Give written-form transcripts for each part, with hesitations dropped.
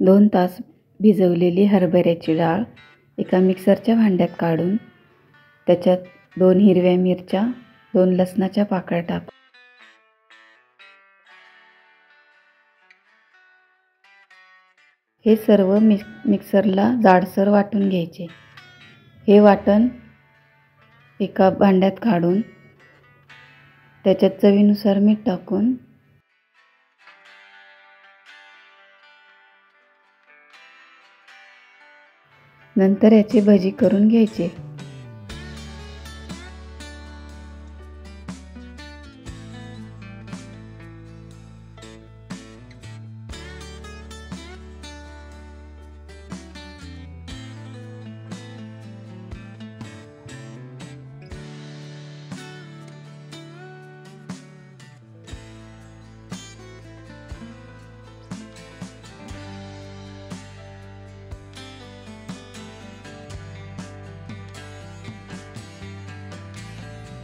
2 तास भिजवलेली हरभऱ्याची डाळ एका मिक्सरच्या भांड्यात काढून त्याच्यात 2 हिरव्या मिरच्या, 2 लसणाच्या पाकळ्या टाक. हे सर्व मिक्सरला जाडसर वाटून घ्यायचे. हे वाटण एका भांड्यात काढून त्याच्यात चवीनुसार मीठ टाकून नंतर याची भजी करून घ्यायची.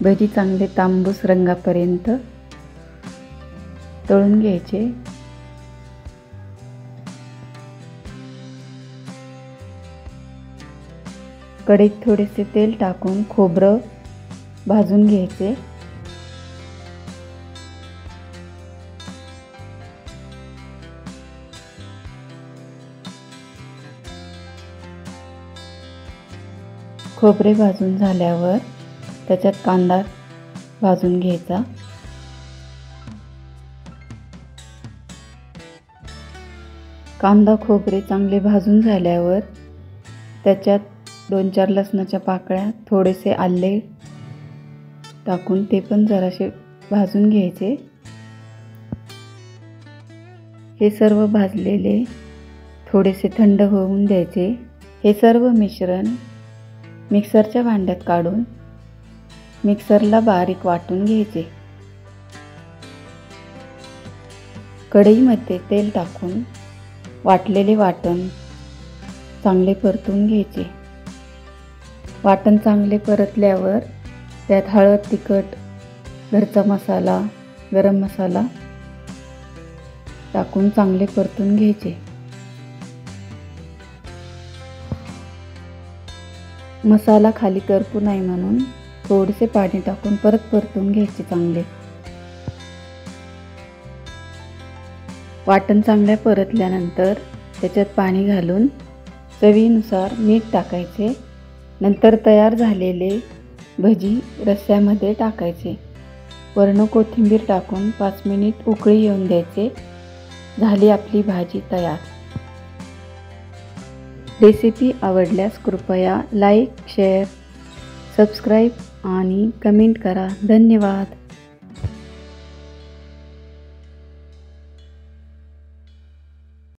भजी चांगले तांबूस रंगापर्यंत तळून घ्यायचे. कढईत थोडेसे तेल टाकून खोबरं भाजून घ्यायचे. खोबरे भाजून झाल्यावर त्याच्यात कांदा भाजून घ्यायचा. कांदा खोबरे चांगले भाजून झाल्यावर त्याच्यात 2-4 लसणाच्या पाकळ्या, थोडेसे आले टाकून ते पण जरासे भाजून घ्यायचे. हे सर्व भाजलेले थोडेसे थंड होऊन द्यायचे. हे सर्व मिश्रण मिक्सरच्या भांड्यात काढून मिक्सरला बारीक वाटून घ्यायचे. कढईमध्ये तेल टाकून वाटलेले वाटण चांगले परतून घ्यायचे. वाटण चांगले परतल्यावर त्यात हळद, तिखट, घरचा मसाला, गरम मसाला टाकून चांगले परतून घ्यायचे. मसाला खाली करपू नये म्हणून थोडेसे पाणी टाकून परत परतून घ्यायचे चांगले. वाटण चांगल्या परतल्यानंतर त्याच्यात पाणी घालून चवीनुसार मीठ टाकायचे. नंतर तयार झालेले भजी रस्स्यामध्ये टाकायचे. वरून कोथिंबीर टाकून 5 मिनिट उकळी येऊन द्यायचे. झाली आपली भाजी तयार. रेसिपी आवडल्यास कृपया लाईक, शेअर, सबस्क्राईब आणि कमेंट करा. धन्यवाद.